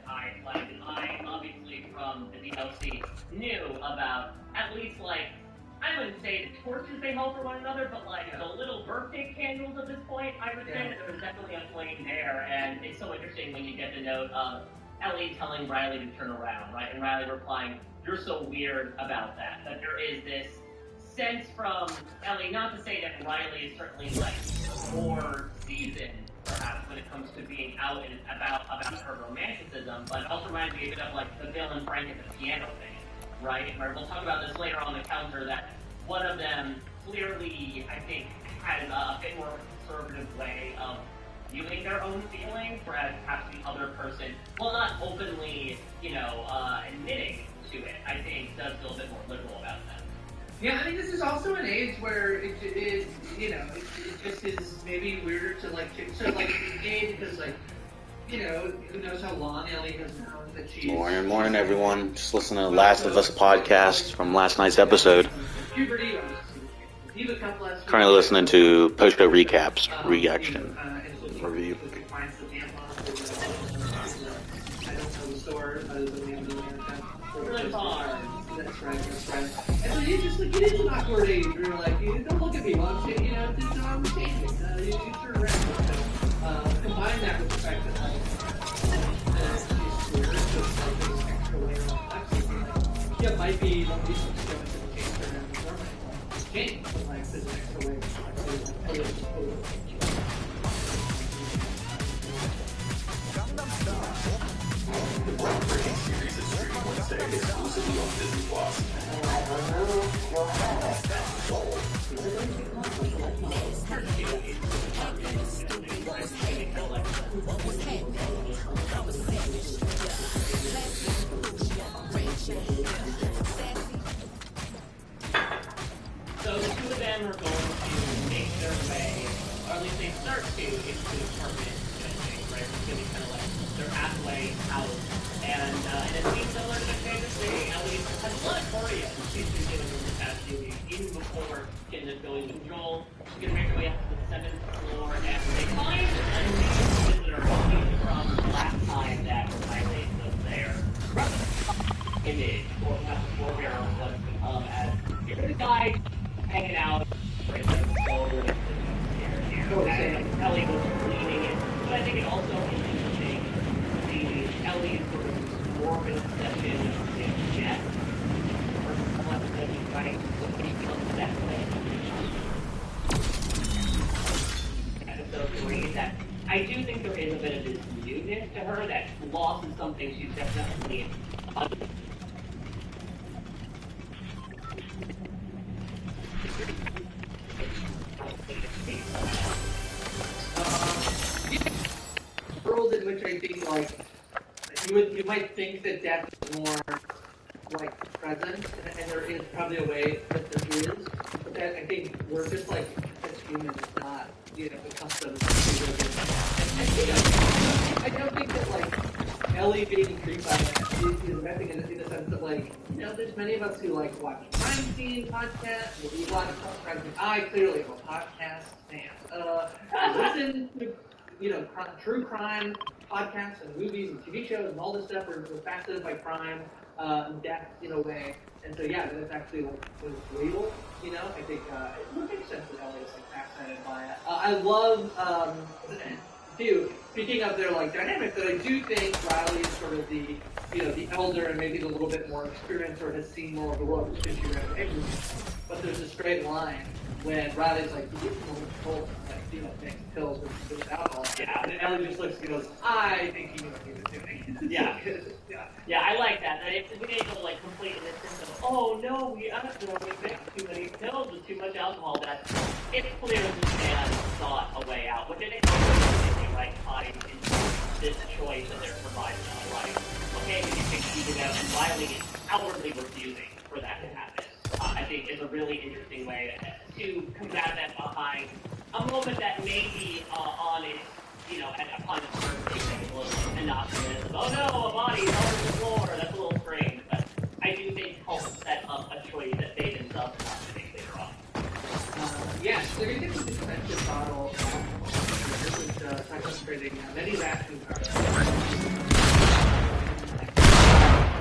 I obviously from the DLC knew about at least I wouldn't say the torches they hold for one another, but the little birthday candles at this point, I would say that there was definitely a flame there, and it's so interesting when you get the note of Ellie telling Riley to turn around, right? And Riley replying, "You're so weird about that." That there is this sense from Ellie, not to say that Riley is certainly more seasoned, perhaps, when it comes to being out and about her romanticism, but it also reminds me a bit of the Bill and Frank at the piano thing, right? Where we'll talk about this later on the counter, that one of them clearly, I think, has a bit more of a conservative way of viewing their own feelings, whereas perhaps the other person, while not openly, admitting to it, I think does feel a bit more liberal about that. Yeah, I think this is also an age where it just is maybe weirder to engage because who knows how long Ellie has known that she's... Morning, everyone. Just listening to the Last of Us podcast from last night's episode. Puberty, Currently listening to post-show recaps, reaction, review. That's right. And so it is an awkward age where you don't look at people, it's not changing. You turn around. Combine that with the fact that, she's queer, so it's this extra layer of complexity. It might be one of these things going to change her and performance. Change, but there's an extra layer of complexity. Exclusively on Disney Plus. So the two of them are going to make their way, or at least they start to, into the apartment building, right? It's going to be kind of their halfway out. And it seems similar to the fantasy. Ellie has a lot of choreo she's been doing in the past few weeks, even before getting this going with Joel. She's going to make her way up to the 7th floor, and they find a new visitor from last time that Riley was there. Image, or not the forebearer, what's become as here's a guy hanging out right there. And Ellie was leaning in. But I think it also is interesting Ellie's sort of morbid obsession with Jet, or someone that he's trying to become that way. And so agree that I do think there is a bit of this newness to her that loss is something she's definitely world in which I think you might think that death is more present, and there is probably a way that there is, but that I think we're just as humans not accustomed to it. I don't think that Ellie being intrigued by that is messing in the sense that there's many of us who watch crime scene podcasts, we read a lot of crime scene. I clearly am a podcast fan. I listen to true crime podcasts and movies and TV shows and all this stuff. We're fascinated by crime and death in a way. And so, yeah, that's actually was real. I think it would make sense that Ellie is fascinated by it. I love, too, speaking of their dynamics, that I do think Riley is sort of the elder and maybe the little bit more experienced or has seen more of the world because she ran everything. But there's a straight line when Riley's you can takes pills with alcohol. Yeah. And then Ellie just looks and goes, I think he knows what he's doing. Yeah. Yeah, I like that. That if we didn't go complete in this sense of, oh no, we accidentally mixed too many pills with too much alcohol, that it clearly man sought a way out, which I think ties into this choice that they're providing on okay, we can take it out, and Riley is outwardly refusing for that to happen. I think is a really interesting way to combat that behind a moment that may be on its, upon its surface, a little innocuous. Oh no, a body fell on the floor. That's a little strange, but I do think helps set up a choice that they themselves have to make later on. Yes, they're going to get this expensive bottle, which concentrating many vacuum cards.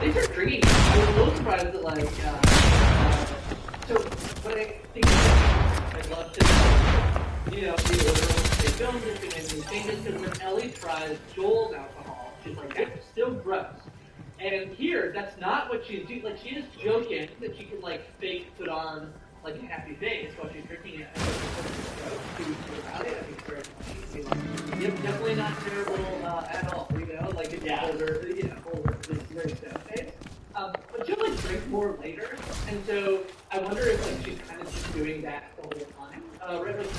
they start drinking. I was a little surprised that like, so what I think I'd love to, you know, the order they filmed it and they changes because when Ellie tries Joel's alcohol, she's like, that's still gross. And here, that's not what she's doing. Like, she is joking that she can, like, fake put on, like, a happy face while she's drinking it. I think it's about it. I think it's very funny. Yep, definitely not terrible at all, you know? Like, it's older, you know, older, it's very stone face. But she'll, like, drink more later. And so, I wonder if, like, she's kind of just doing that the whole time. Right, like,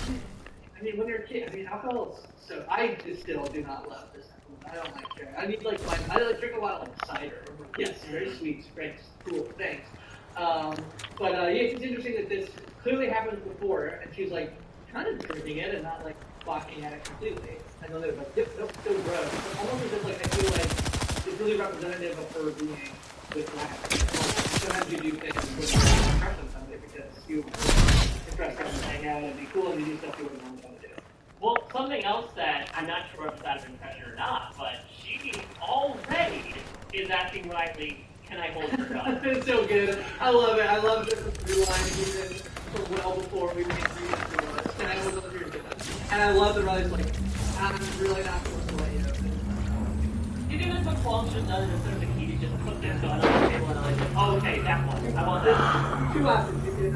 I mean, when you're a kid, I mean, alcohol is so, I just still do not love this. I don't like drinking. I need like I like drink a lot of like cider. Yes, very sweet, great, cool, thanks. But yeah, it's interesting that this clearly happened before, and she's like kind of drinking it and not like balking at it completely. I know they're like, yep, nope, still gross. But almost as if like I feel like it's really representative of her being with life. Sometimes you do things with crush on somebody because you impress them and hang out and be cool and you do stuff you wouldn't want them to do. Well, something else that I'm not sure if it's out of impression or not, but she already is asking Riley, can I hold her gun? It's so good. I love it. I love this rewind even from well before we made readings. And I was over here doing that. And I love that Riley's like, I'm really not supposed to let you know. You think that's what Qualm should have done instead of the key to just put this gun on the table and I was like, oh, okay, that one. I want that. Two options. You can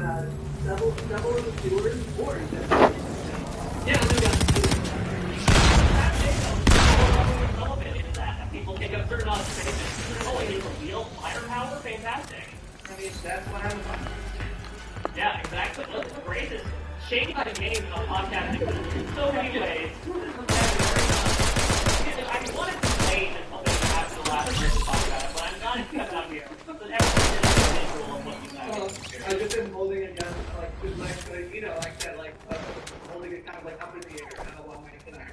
double in the sewers or you can yeah, I'll do that. People take up certain occupations. Oh, it is a real firepower? Fantastic. I mean, that's what I'm talking about. Yeah, exactly. Let's embrace this. Change the game of podcasting in so many ways. I wanted to say that something after the last year to talk about it, but I'm not coming up here. So everything is a visual of what you guys I've just been holding a gun, like, with my, you know, like that, like, holding it kind of like up in the air, kind of long way to iron.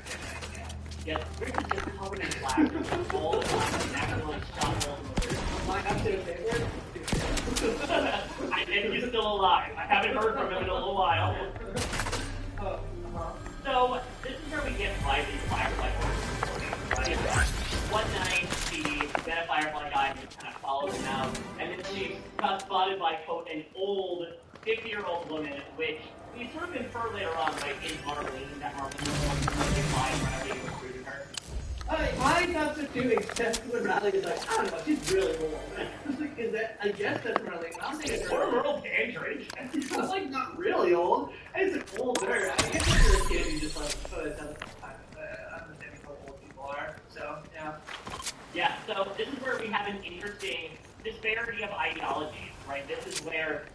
Yes, Rich is just covered in black. There's all the time and accidentally shot holes in the My absolute favorite. and he's still alive. I haven't heard from him in a little while. So, this is where we get Riley's Firefly origin story, right? One night, she met a Firefly guy and just kind of followed him out, and then she got spotted by, quote, an old 50-year-old woman, which we sort of infer later on, right, is Marlene, that Marlene was one of Riley whenever he recruited her. My thoughts are too, except when Riley is like, I don't know, she's really old. Is that, I guess that's Marlene. I'm thinking Or Earl Dandridge. It's like not really old. It's older. I guess if you're a kid, you just like, so it doesn't understand how old people are. So, yeah. Yeah, so this is where we have an interesting disparity of ideologies, right? This is where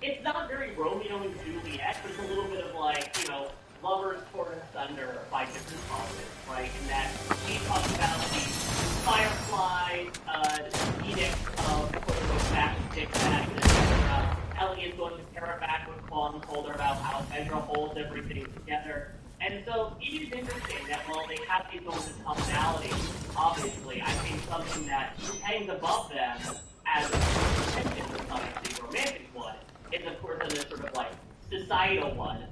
it's not very Romeo and Juliet, but it's a little bit of like, you know, lovers torn asunder by different politics, right? And that he talks about the Firefly, edict of quote-unquote fascistic madness. Ellie is going to pair it back with Quan told her about how Fedra holds everything together. And so it is interesting that while they have these moments of commonality, obviously, I think something that hangs above them as a tension, obviously romantic one, is of course this sort of like societal one.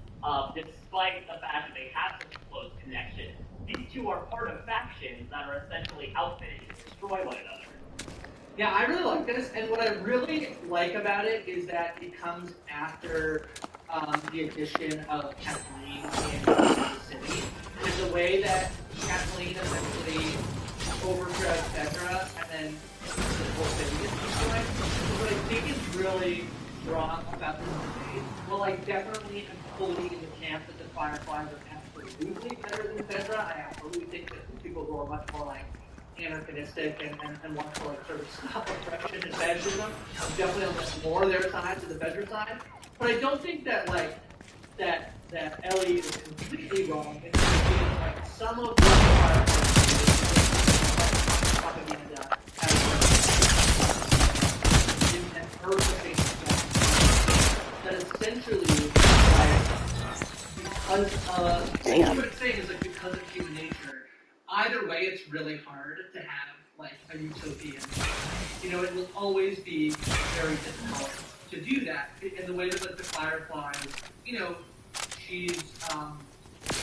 Despite the fact that they have such a close connection, these two are part of factions that are essentially outfitted to destroy one another. Yeah, I really like this, and what I really like about it is that it comes after the addition of Kathleen into the city. There's a way that Kathleen essentially overthrows Fedra, and then the whole city gets destroyed. So what I think is really strong about this debate, well, I definitely am fully in the camp that the Fireflies are absolutely better than Fedra. I absolutely think that people who are much more like anarchistic and want to like sort of stop oppression and fascism definitely on the more their side to the Fedra side. But I don't think that like that Ellie is completely wrong. It's like some of the propaganda and her that essentially like because what it's saying is like because of human nature. Either way, it's really hard to have like a utopian. You know, it will always be very difficult to do that. In the way that like, the Fireflies, you know, she's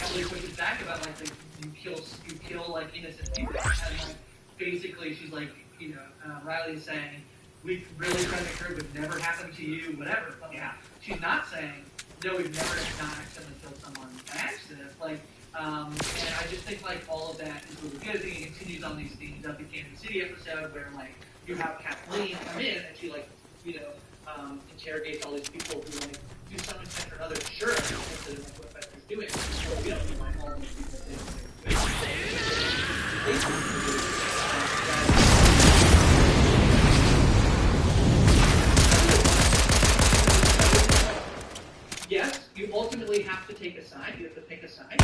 Emily pushes back about like you kill like innocent people, and like basically she's like, Riley's saying, we really tried to make sure it would never happen to you, whatever. But yeah, she's not saying, no, we've never not accidentally killed someone by accident. And I just think all of that is really good. I think it continues on these themes of the Kansas City episode where you have Kathleen come in and she interrogates all these people who do some extent or another. Sure, I'm interested in what Fester's doing. But we don't want all these people Yes, you ultimately have to take a side. You have to pick a side.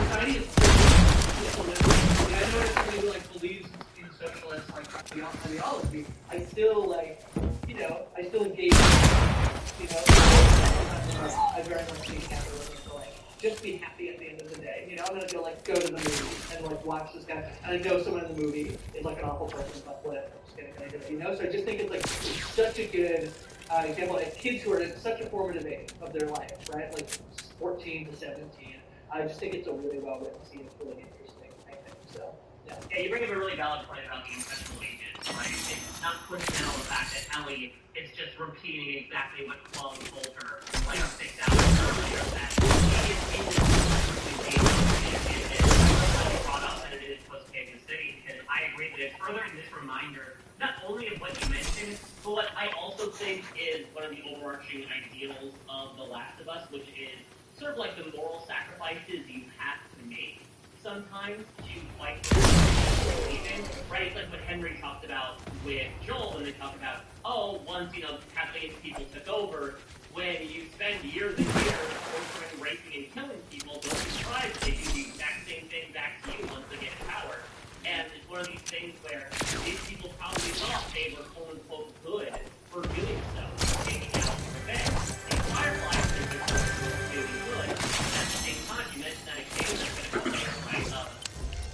Society is political. I know if somebody believes in socialist ideology. I still I still engage. I very much see capitalism to just be happy at the end of the day. I'm gonna go to the movie and watch this guy. And I know someone in the movie is an awful person, but whatever. I'm just kidding. So I just think it's such a good example of kids who are at such a formative age of their life, right? 14 to 17. I just think it's a really well written scene. It's really interesting, I think. So, yeah. Yeah, you bring up a really valid point about the intentional ages, right? It's not pushing down the fact that Ellie is just repeating exactly what Chloe told her 6 hours earlier, that she is in this and it's really brought up that it is post-Kansas City, because I agree that it's further in this reminder not only of what you mentioned, but what I also think is one of the overarching ideals of The Last of Us, which is sort of the moral sacrifices you have to make sometimes to fight for your belief, right? It's what Henry talked about with Joel when they talk about, once, Kathleen's people took over, when you spend years and years torturing, raping, and killing people, don't be surprised they do the exact same thing back to you once they get power. And it's one of these things where these people probably thought they were quote-unquote good for doing so, taking out revenge. And Fireflies is doing good. And at the same time, you mentioned that exchange that's going to come later, right?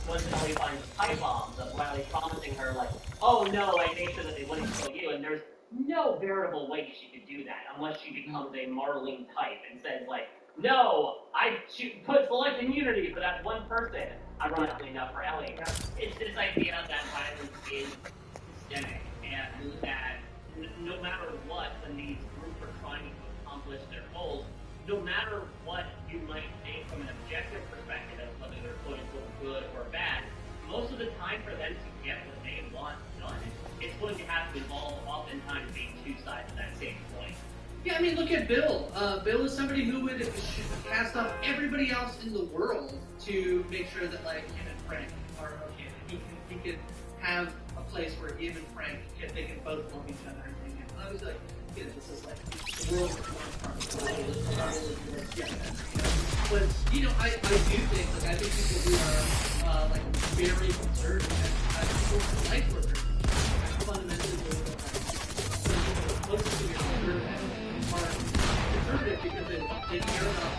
Once Ellie finds pipe bombs of Riley promising her, oh no, I made sure that they wouldn't kill you, and there's no veritable way she could do that unless she becomes a Marlene type and says, no, I put select immunity for that one person. Ironically enough for Ellie. It's this idea that violence is systemic and that no matter what, when these groups are trying to accomplish their goals, no matter what you might think from an objective perspective as whether they're quote-unquote good or bad, most of the time for them to get what they want done, it's going to have to involve oftentimes being two sides of that same coin. Yeah, look at Bill. Bill is somebody who would cast off everybody else in the world to make sure that him and Frank are okay. He can have a place where him and Frank they can both love each other. And I was this is the world But I do think I think people who are very conservative, people who life workers, fundamentally believe that closest to your conservative are conservative because they care about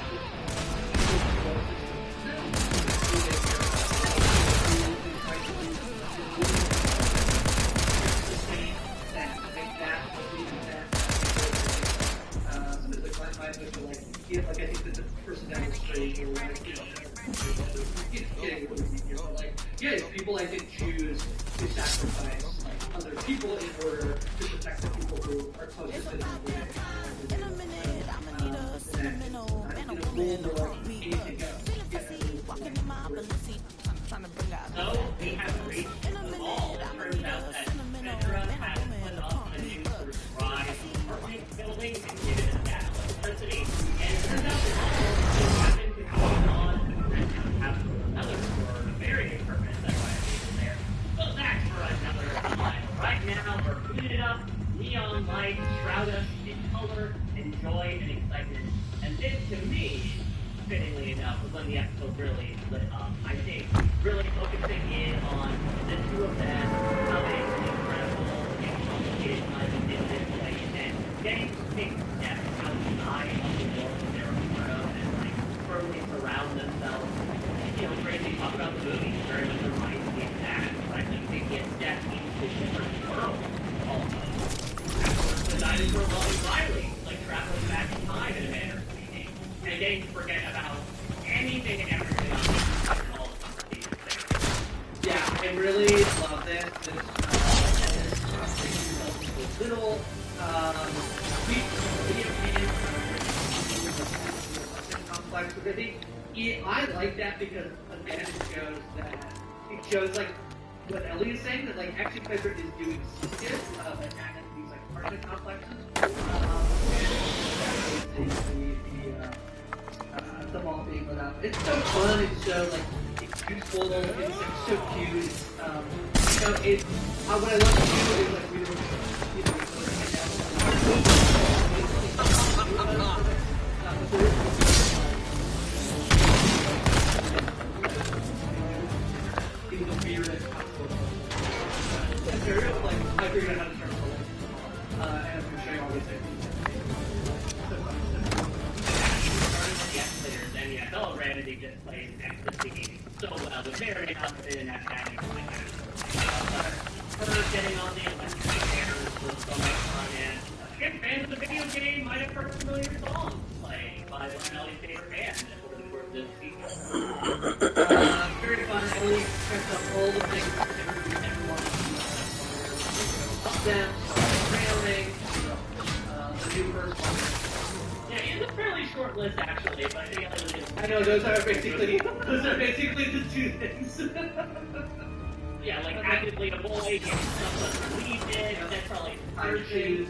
I think that the person down the street or people didn't choose to sacrifice other people in order to protect the people who are closest to them. So we have reached the wall. It turns out that Fedra has put up a new sort of rise apartment building and given it that electricity. And it turns out that all happened to go on and have another for a very good purpose. That's why I think it's there. So that's for another time. Right now, we're putting it up. Neon lights shroud us in color and joy and excitement. And this, to me, fittingly enough, was when the episode really lit up. I think really focusing in on the two of them, how they are incredible and complicated lives in this way, and getting to take steps outside of the world that they're a part of and firmly surround themselves. Crazy talk about the movie, very much reminds me of that, right? Taking a step into a different world, also. The dinosaur loving Riley, traveling back in time in a manner. And getting to forget about anything and everything on all the conversations there. really love this. This little sweet video game complex. But I think I like that because again it shows like what Ellie is saying that like actually Pleasure is doing something like having these like apartment complexes. And the ball being lit up. It's so fun. It's so like it's useful. It's like so cute. You know, it. What I love to do is like we were, you know, like I figured out how to start and I'm going to show you all these things. And yeah, Bella Ramsey just plays ecstasy so well. With very confident in that batting. Her getting on the electric chairs was so much fun. And again, fans of the video game might have heard familiar songs playing by one of Ellie's favorite bands over the course of this season. Very fun. Ellie checks up all the things that everyone them, railing, the new person. Yeah, it's a fairly short list actually, but I think I know those are basically the two things. Yeah, like actively avoid, someone deleted, that's probably Fire shoes.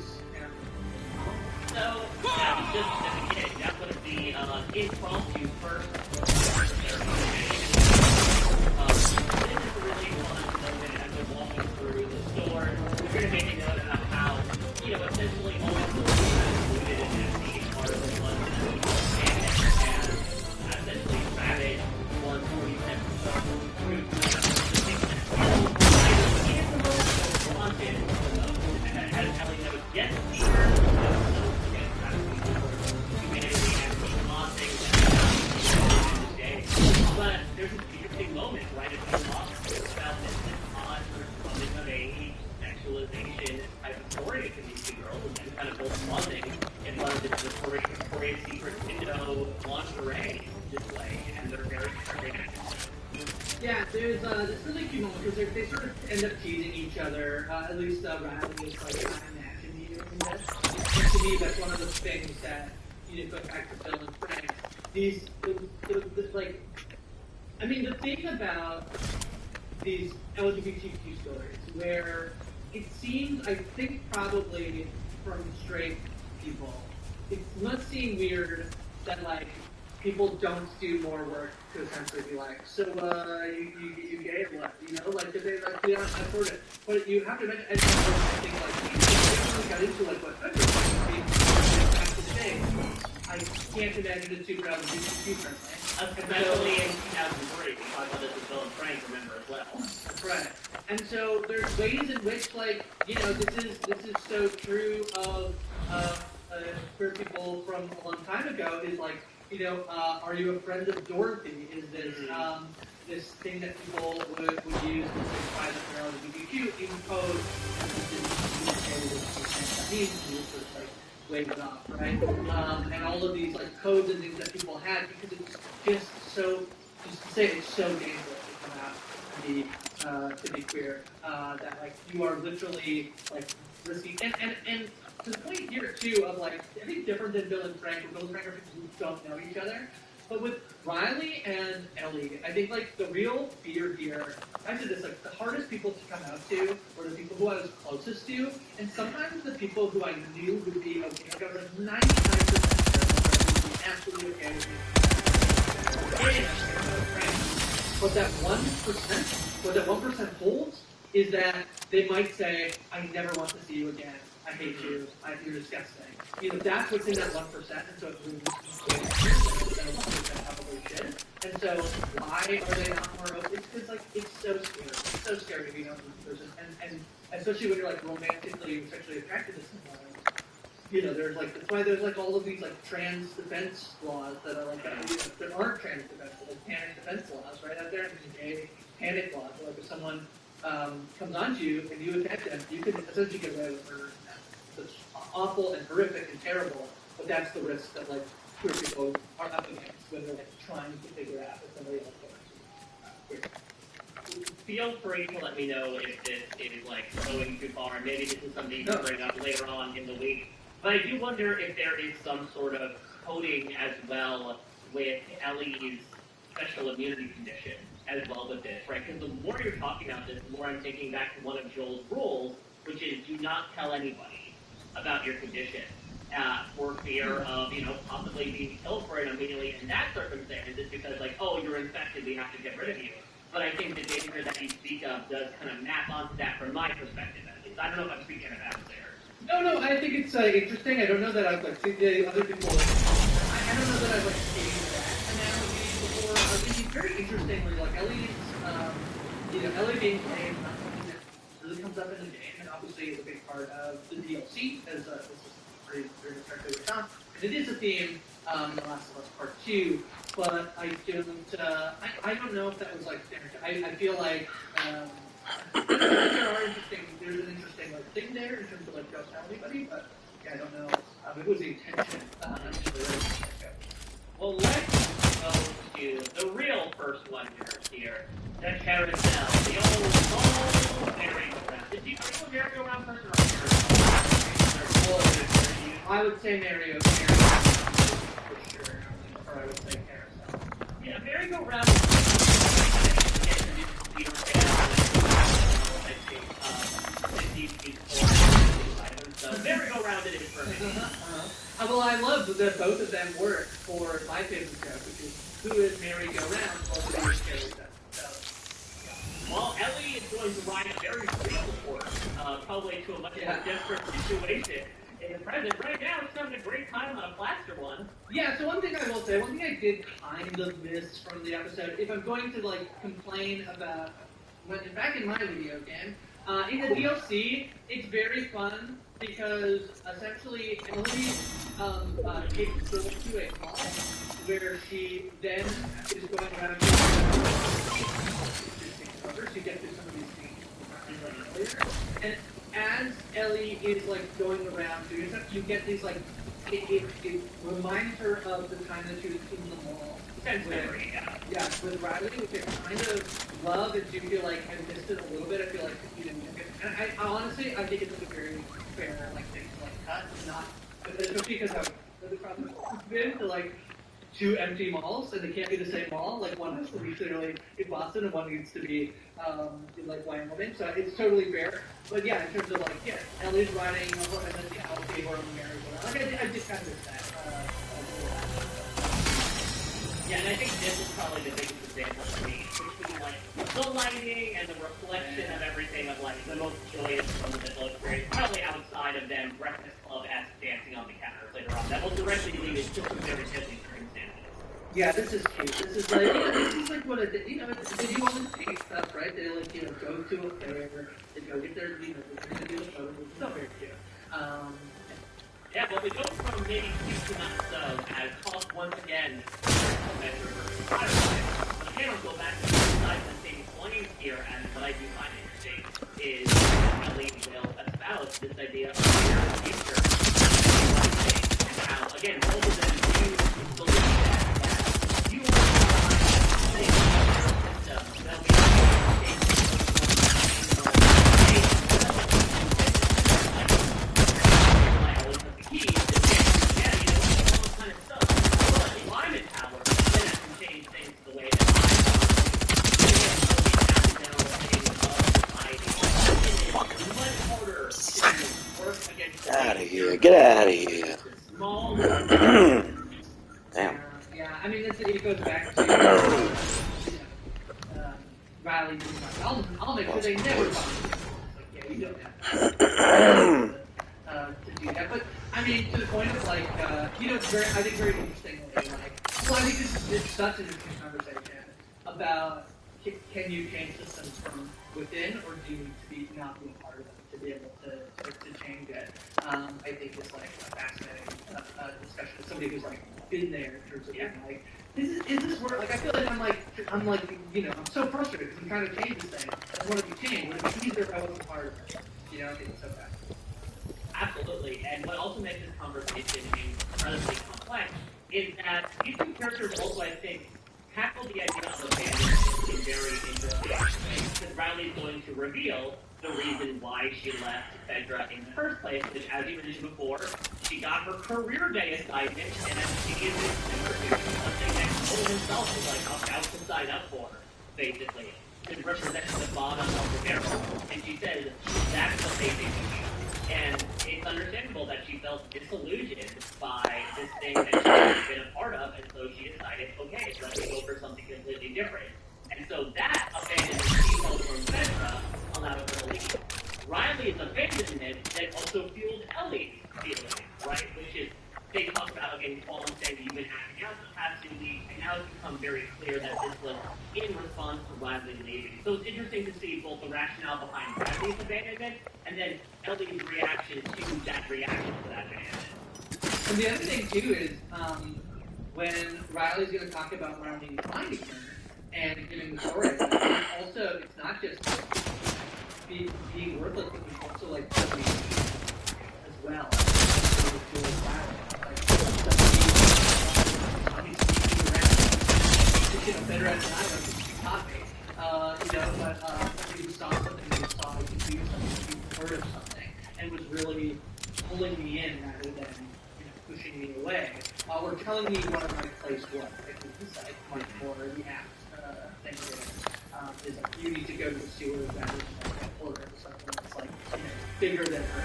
So that was just the beginning. That was the impromptu first. This is a really fun moment as we're walking through the store. We're going to make a note about how, you know, essentially all of the included in that being part of the one and essentially Rabbit 147 group. As Ellie knows, yes, but there's an interesting moment right at the top about this odd sort of coming of age, sexualization type of story to these two girls, and then kind of both pausing in front of this Victoria's Secret window lingerie display, and they're very reactive. Yeah, there's this really cute moment because they sort of end up teasing each other. At least Riley is like, I imagine you in this. And to me, that's one of the things that you know, go back to Bill and Frank. These, like, I mean, the thing about these LGBTQ stories, where it seems, I think, probably from straight people, it must seem weird that like people don't do more work to essentially be like, so, you gay or what? You know, like, did they, like, you know, I've heard it. But you have to imagine, I think, like, you got into, like, what back to the day. I can't imagine the 2002 friendly. Especially in 2003, because this is Bill and Frank, remember, as well. That's right. And so there's ways in which, like, you know, this is so true of queer people from a long time ago, is like, you know, are you a friend of Dorothy? Is this this thing that people would use to signify that they're LGBTQ in code, that means just like wave it off, right? And all of these like codes and things that people had, because it's just so, just to say it's so dangerous to come out to be queer, that like you are literally like risking and to the point here too of like, I think different than Bill and Frank. Bill and Frank are people who don't know each other. But with Riley and Ellie, I think like the real fear here, I said this, like the hardest people to come out to were the people who I was closest to, and sometimes the people who I knew would be okay. Like I was like 99% sure would be absolutely okay with me. But that 1%, what that 1% holds is that they might say, I never want to see you again. I hate you. You're disgusting. You know, that's what's in that 1%, and so it moves way than 1% probably should. And so, why are they not more open? It's because, like, it's so scary. It's so scary to be known as a person, and especially when you're, like, romantically, sexually attracted to someone. You know, there's, like, that's why there's, like, all of these, like, trans defense laws that are, like, you know, there aren't trans defense, like, panic defense laws, right out there, and gay panic laws, where, like, if someone comes onto you and you attack them, you can essentially get away with murder. It's awful and horrific and terrible, but that's the risk that like queer people are up against when they're like trying to figure out if somebody else is queer. feel free to let me know if this is like going too far, and maybe this is something you can bring up later on in the week. But I do wonder if there is some sort of coding as well with Ellie's special immunity condition as well with this, right? Because the more you're talking about this, the more I'm thinking back to one of Joel's rules, which is do not tell anybody about your condition. For fear of, possibly being killed for it immediately in that circumstance, it's because, like, oh, you're infected, we have to get rid of you. But I think the danger that you speak of does kind of map onto that from my perspective, at least. I don't know if I'm speaking of that there. No, I think it's interesting. I don't know that I've, the other people, I don't know that I've, seen that analogy before. I think it's very interestingly, Ellie being played, not something that really comes up in the game, and obviously is a big part of the DLC, as this is very directly with Tom. And it is a theme in The Last of Us Part 2, but I don't know if that was I feel like there's an interesting thing there in terms of don't tell anybody, but yeah, I don't know if it was the intention. Well, let's go to the real first one here, the carousel, the old merry-go-round. Are you a merry-go-round person or a carousel? I would say merry-go-round for sure, or I would say carousel. Yeah, merry-go-round is so merry-go-round it is for me. Well, I love that both of them work for my favorite joke, which is who is merry-go-round or who is carousel. Well, Ellie is going to ride a very real horse, probably to a much more desperate situation in the present. Right now, it's having a great time on a plaster one. Yeah, so one thing I will say, one thing I did kind of miss from the episode, if I'm going to, complain about, back in my video game, in the DLC, it's very fun because essentially Emily takes girls to a mall where she then is going around to get to some of these things earlier. And as Ellie is going around doing stuff, you get these it reminds her of the time that she was in the mall. With Riley, which I kind of love, and do feel like I missed it a little bit. I feel like you didn't get it. And I honestly, I think it's a very fair thing to cut, not especially because I've been to two empty malls, and they can't be the same mall. One has to be clearly in Boston, and one needs to be in Wyoming. So it's totally fair. But yeah, in terms of Ellie's riding, and then I'll pay her on the merry-go-round. I just kind of missed that. Yeah, and I think this is probably the biggest example for me, between the lighting and the reflection of everything of the most joyous moment that will experience, probably outside of them Breakfast Club-esque dancing on the counters later on. That will directly lead into some very Disney circumstances. Yeah, this is cute. This is what they do all this cute stuff, right? They go to a fair, they go get their, they're gonna do the photos. It's still very cute. Yeah, but we go from maybe cute to not so, as Hulk once again measure versus again, I'll go back to the side of the same coin here, and what I do find interesting is Ellie will espouse this idea of the future, and how, again, both of them do believe that you are the system that we Get out of here. Damn. Yeah, I mean, it goes back to Riley. I'll make sure they never bond. Yeah, you don't have to do that. But, I mean, to the point of, it's very, I think very interesting. I think this is such an interesting conversation about can you change systems from within, or do you need to not be a part of them to be able to change it? I think it's a fascinating discussion with somebody who's been there in terms of being is this work? I feel like I'm so frustrated because I'm trying to change this thing. I want to be changed. Would it be easier if I wasn't part of it? I think it's so bad. Absolutely, and what also makes this conversation incredibly complex is that these two characters also, I think, tackle the idea of abandonment in very interesting ways. Because Riley's going to reveal the reason why she left Fedra in the first place, which, as you mentioned before, she got her career day assignment, and she is doing something that Cole himself was like about to sign up for, basically, to represent the bond on El Rivero. And she says that's what they think of me. And it's understandable that she felt disillusioned by this thing that she had been a part of, and so she decided, okay, let me go for something completely different. And so that abandonment she felt from Fedra allowed her to leave. Riley's abandonment then also fueled Ellie's feelings, right? Which is, they talk about, okay, Paul and saying that you've been acting out the past 2 weeks, and now it's become very clear that this was in response to Riley leaving. So it's interesting to see both the rationale behind Riley's abandonment and then Ellie's reaction to that abandonment. And the other thing, too, is when Riley's going to talk about Marlene finding her and giving the story, also, it's not just being worthless, but it's also, like, something as well. Better at than I was, she taught me. But somebody who saw something, who saw I could do something, who heard of something, and was really pulling me in rather than pushing me away, or telling me what my place was. Like this side, much more the act thing is like you need to go to the sewers rather than like a order or something that's like bigger than her.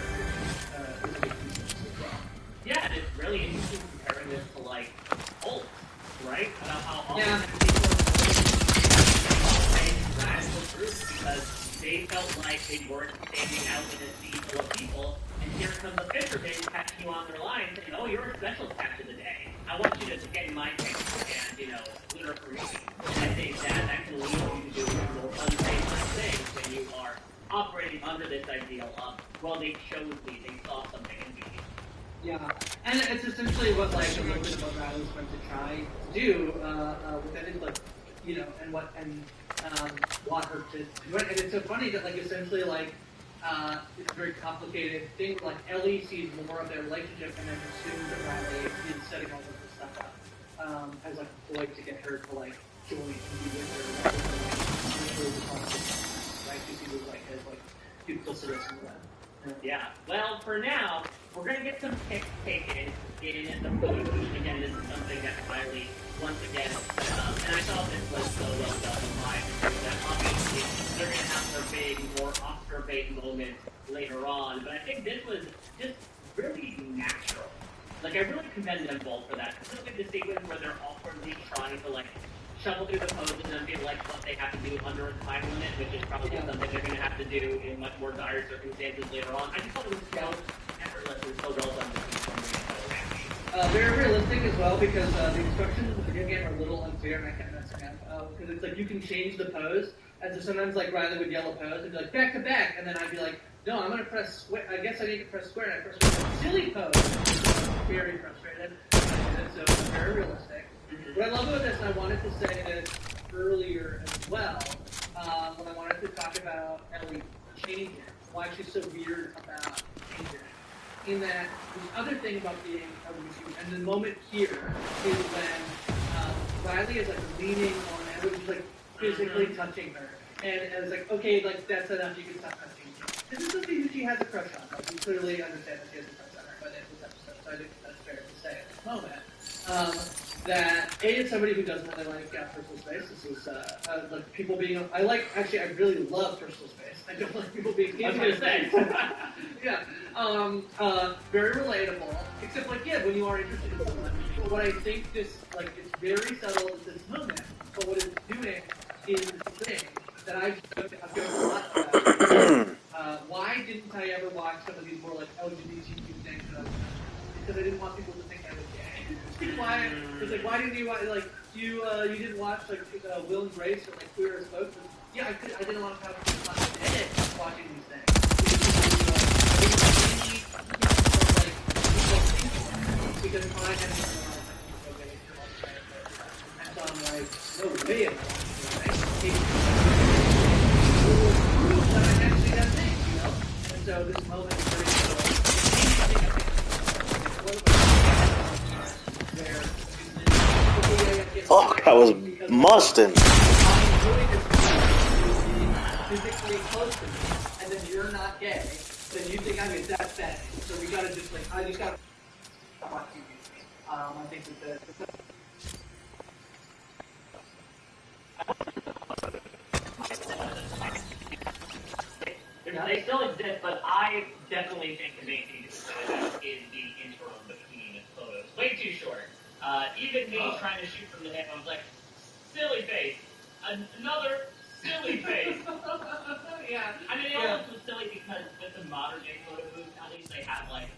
Is a big piece as well. Yeah, and it's really interesting comparing this to like Holt, right? About how often radical groups because they felt like they weren't standing out in a sea full of people, and here comes a Fisher thing catching you on their line saying, oh, you're a special catch of the day. I want you to get in my tank and, glitter for me. And I think that can lead you to do more unsafe things when you are operating under this ideal of, well, they chose me, they saw something in me. Yeah, and it's essentially what like a little bit of what Riley's going to try to do with it is like, want her to do it. And it's so funny that like essentially like it's a very complicated thing. Like Ellie sees more of their relationship and then assumes that Riley is setting all of this stuff up as like a ploy to get her to like join and be with her. Right? She sees it like as like duplicitous and that. Yeah. Well, for now, we're going to get some picks taken in the food. Again, this is something that Riley, once again, set up. And I thought this was so well done in my opinion that obviously they're going to have their big, more Oscar bait moments later on. But I think this was just really natural. Like, I really commend them both for that. Specifically the sequence where they're awkwardly trying to, like, shuffle through the poses and feel like what they have to do under a time limit, which is probably something they're going to have to do in much more dire circumstances later on. I just thought it was so effortless and so well done. Very realistic as well because the instructions in the video game are a little unclear and I kept messing up because it's like you can change the pose and so sometimes like Riley would yell a pose and be like back to back and then I'd be like no I'm gonna press square I guess I need to press square and I press square silly pose very frustrated so it's very realistic. What I love about this and I wanted to say this earlier as well when I wanted to talk about Ellie changing why she's so weird about changing in that the other thing about being a review, and the moment here is when Riley is like leaning on Emma, she's like physically touching her, and it's like okay, like that's enough, you can stop touching her. This is something that she has a crush on. Like we clearly understand that she has a crush on her by the end of this episode, so I think that's fair to say at this moment. That it's somebody who doesn't really like personal space. This is like people being. I really love personal space. I don't like people being in my space. Yeah. Very relatable. Except like when you are interested in someone. But what I think this like it's very subtle at this moment. But what it's doing is this thing that I've got a lot about. Why didn't I ever watch some of these more like LGBTQ things? Because I didn't want people to think I was gay. Why? It's like why didn't you watch like you didn't watch like Will and Grace or like Queer as Folk? Yeah, I didn't want to have to edit watching these things. Because I hadn't done a lot of and so I'm like, no way am I watching that I actually that thing, And so this moment is very Fuck, I was musting. close to me, and then you're not gay, then you think I'm a death bad. So we gotta just like, I just gotta watch TV. I think that they still exist, but I definitely think the main thing to consider is the interim between photos. Way too short. Even me trying to shoot from the hip, I was like, silly face. Another silly face. yeah. I mean, it almost was silly because with the modern day photo booths, at least they have like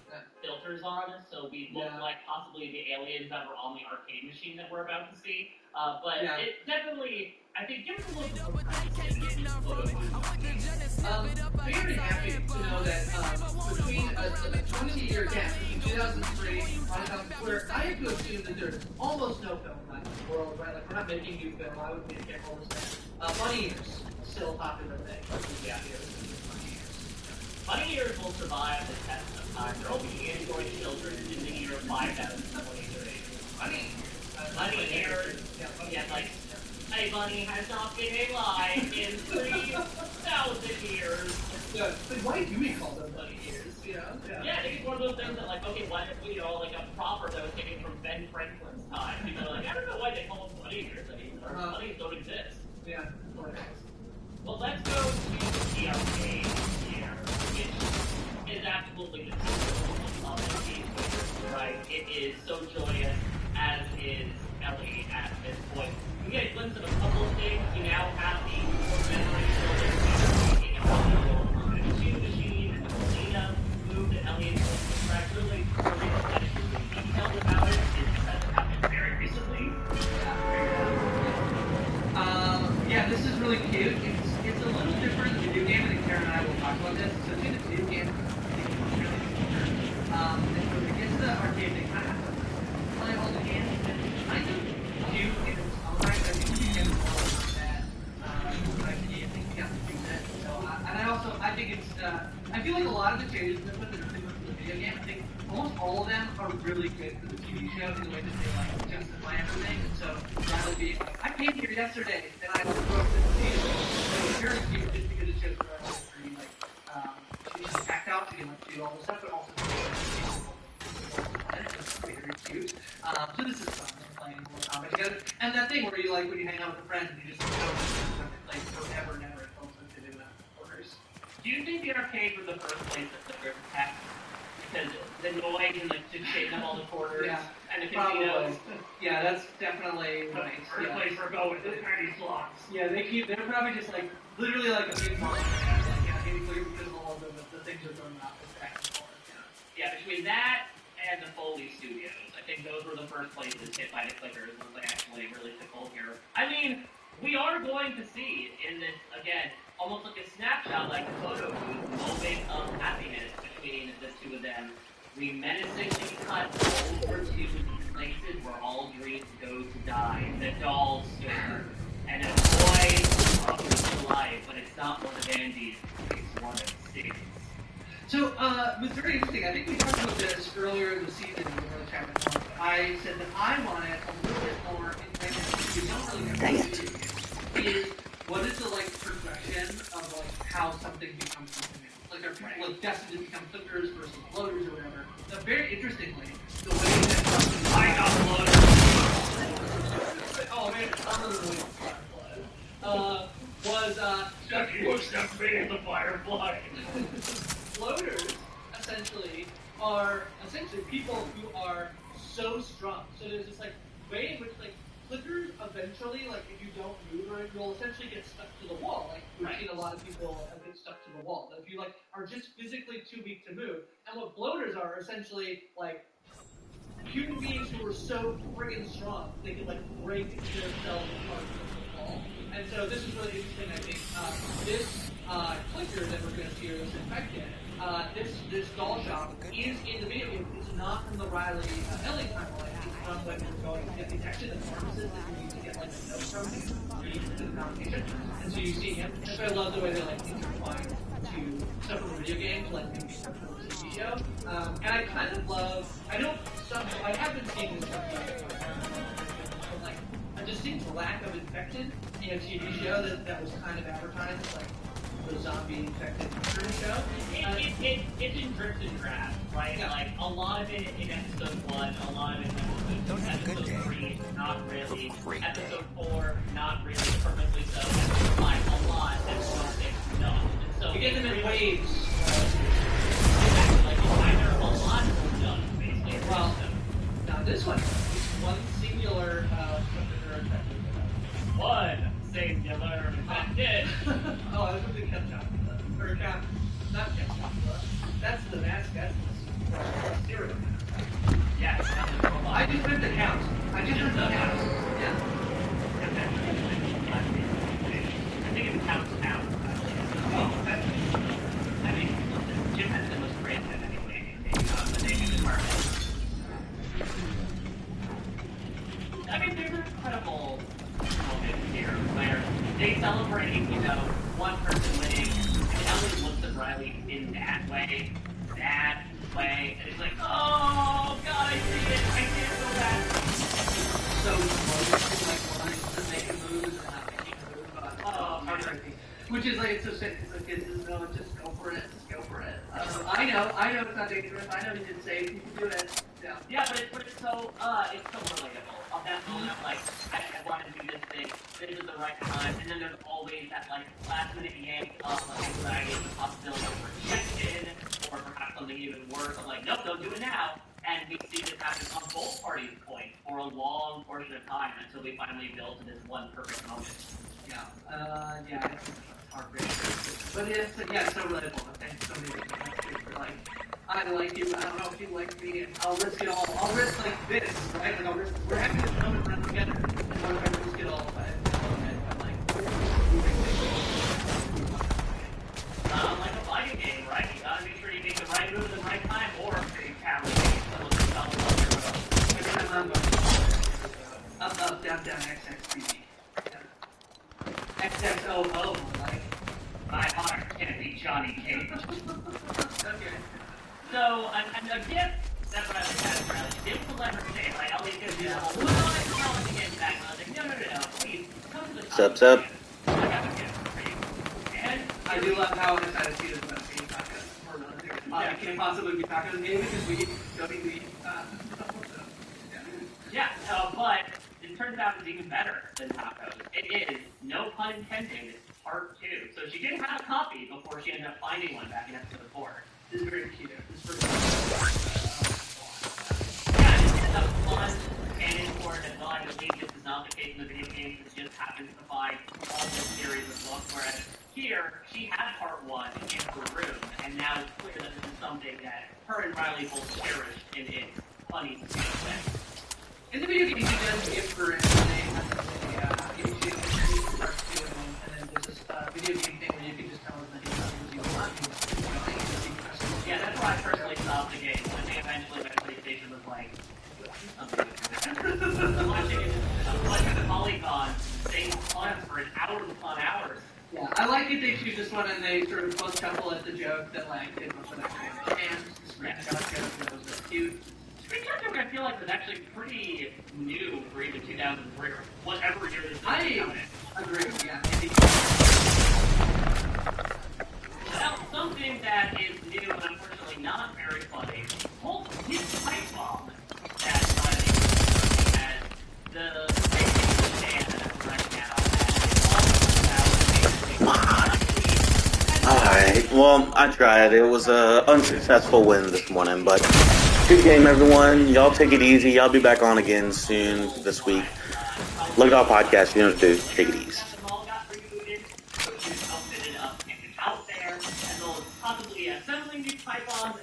filters on, so we look like possibly the aliens that were on the arcade machine that we're about to see. But it definitely, I think, gives a little bit more privacy in these photo booths. Very happy to know that between a 20-year gap, between 2003 on Twitter, I have to assume that there's almost no film left in the world, right? Like, we're not making new film. I would be careful to say. Bunny ears, still a popular thing. Yeah. Bunny ears will survive the test of time. There will be Android children in the year 5023. Bunny ears, like, a bunny has not been alive in 3,000 years. Yeah, but why do we call them bunny ears? Yeah, I think it's one of those things that, like, okay, why don't we, like a proverb that was taken from Ben Franklin's time? People are like, I don't know why they call them bunny ears anymore. Bunnies don't exist. Yeah. Well, let's go to the arcade here, which is absolutely the typical of the game, right? It is so joyous, as is Ellie at this point. We get a glimpse of a couple of things. You now have the memory building taking a machine and the Selena move that Ellie is going to track. Really detailed about it is that it happened very recently. Yeah, this is really cute. It's a little different in the video game. I think Karen and I will talk about this. So in the video game, it's really cute. And when we get to the arcade, they kind of play all the games. And it's kind of cute in its own right. I think you can more on that. I think you have to do that. So, I think it's, I feel like a lot of the changes that are really good for the video game, I think almost all of them are really good for the TV show in the way that they like justify everything. And so rather be like, I came here yesterday and I was broke to the theater. So it's very cute just because it shows her history, like she can act out, she can like do all this stuff, but also it's very cute. So this is fun, playing more combat together. And that thing where you like when you hang out with a friend and you just like forever never told them to do that orders. Do you think the arcade was the first place that took their tech? Because the noise and the shaking of all the quarters and the casinos. Yeah, that's definitely right. First place we're going to the penny slots. Yeah, they're probably just like literally like a big monster. Like maybe because of all the things are going out back and forth. Yeah, between that and the Foley Studios, I think those were the first places hit by the clickers once they actually really took hold here. I mean, we are going to see in this again almost like a snapshot, like a photo booth moment of happiness between the two of them. We menacingly cut over to the places where all dreams go to die. The doll store. And a boy comes to life, but it's not one of Andy's, it's one of Sig's. So, it was very interesting. I think we talked about this earlier in the season when we were chatting. I said that I wanted a little bit more information. We don't really have is what is the like progression of like how something becomes something else? Like are people like destined to become clickers versus floaters or whatever? Now, very interestingly, the way that I got floaters. Oh man, I'm really was just me as a firefly. Floaters essentially are people who are so strong. So there's this like way in which like clickers eventually, like if you don't move, or you'll essentially get stuck to the wall. Like we've seen a lot of people get stuck to the wall. That if you like are just physically too weak to move. And what floaters are essentially like human beings who are so friggin' strong they can like break themselves apart from the wall. And so this is really interesting. I think this clicker that we're going to see here, this infected, this doll shop is in the video game. It's not from the Riley Ellie timeline. It's from when we're going to get the actually the pharmacist that you need to get like a note from to read into the conversation. And so you see him. And so I love the way they like intertwine to stuff from the video game to like maybe stuff from the TV show. And I kind of love. I have been seeing this stuff like a distinct lack of infected in a TV show that was kind of advertised like the zombie infected crew show. It's in drips and drabs, right? Yeah. Like, a lot of it in episode 1, a lot of it in episode 2. Don't have a good Episode day. 3, not really. Have a great Episode day. 4, not really. Perfectly so. Episode 5, a lot. Episode 6, none. And so You get them in waves. Exactly. Like, it's either a lot or none, basically. Well, now this one, one singular something they're infected with. One singular infected. Oh, I was going to catch up. Or not catch up. That's the mask. That's the cereal. Yeah. I just went to count. I just went to count. Yeah. I think it counts now. Oh, that's I mean, Jim has the most creative anyway. The name of the market. I mean, there's an incredible moment here where they celebrate, one person winning, and Ellie looks at Riley in that way, and it's like, oh god, I see it, I see it so bad. so close, like wanting to make a move and not making a move. Heartbreaking. Which is like, it's so sick. It's like, no, just go for it. Just go for it. I know it's not dangerous. I know you did say you can do it. Yeah. Yeah, but it's so relatable. Of that moment of like, I want to do this thing, this is the right time, and then there's always that like last minute yank of anxiety, the possibility of rejection, or perhaps something even worse, of like, nope, don't do it now. And we see this happen on both parties' points for a long portion of time until we finally build to this one perfect moment. Yeah, it's heartbreaking. But it's so relatable. And so many people for like, I like you, I don't know if you like me, and I'll risk it all. I'll risk like this, right? Like I'll risk, we're having this moment run together, and what if I risk it all by I'm like, Like a fighting game, right? You gotta make sure you make the right move at the right time, or you can't really every time I'm going, up, down, XX, XXOO, like, my heart can't be Johnny Cage. okay. So, a gift that Riley had for Ellie, gift to let her say, like, Ellie's gonna do the whole, well, I'm telling you again back, and I was like, no, please, come to the Sup. I have a gift for you. And I do love how excited she is about being tacos. Or another thing. It can't possibly be tacos maybe because we don't eat meat. yeah, but it turns out it's even better than tacos. It is, no pun intended, part 2. So she did have a copy before she ended up finding one back in episode 4. This is very cute. This is Yeah, this is a fun canon for it as well. I believe this is not the case in the video games. It just happens to find all this series of books, whereas here, she had part 1 in her room, and now it's clear that this is something that her and Riley both cherish in its funny way. in the video games, she does give her and they have a YouTube part 2 and then there's this video game thing where you can just tell them that you want to. Yeah, that's why I personally stopped the game. I think eventually my PlayStation was like, I'm watching the Polygon, same puns for an hour upon hours. Yeah, I like it they choose this one and they sort of both chuckle at the joke that like they both put actually and the screenshot joke that was really cute. Screenshot joke I feel like was actually pretty new for even 2003 or whatever year this is. I agree, yeah. Now, something that is new and unfortunately not very funny, Hulk his pipe bomb that Riley has the stand right now. Alright, well, I tried. It was an unsuccessful win this morning, but good game, everyone. Y'all take it easy. Y'all be back on again soon this week. Look at our podcast. You know what to do. Take it easy. Out there, as well as possibly assembling these pipe bombs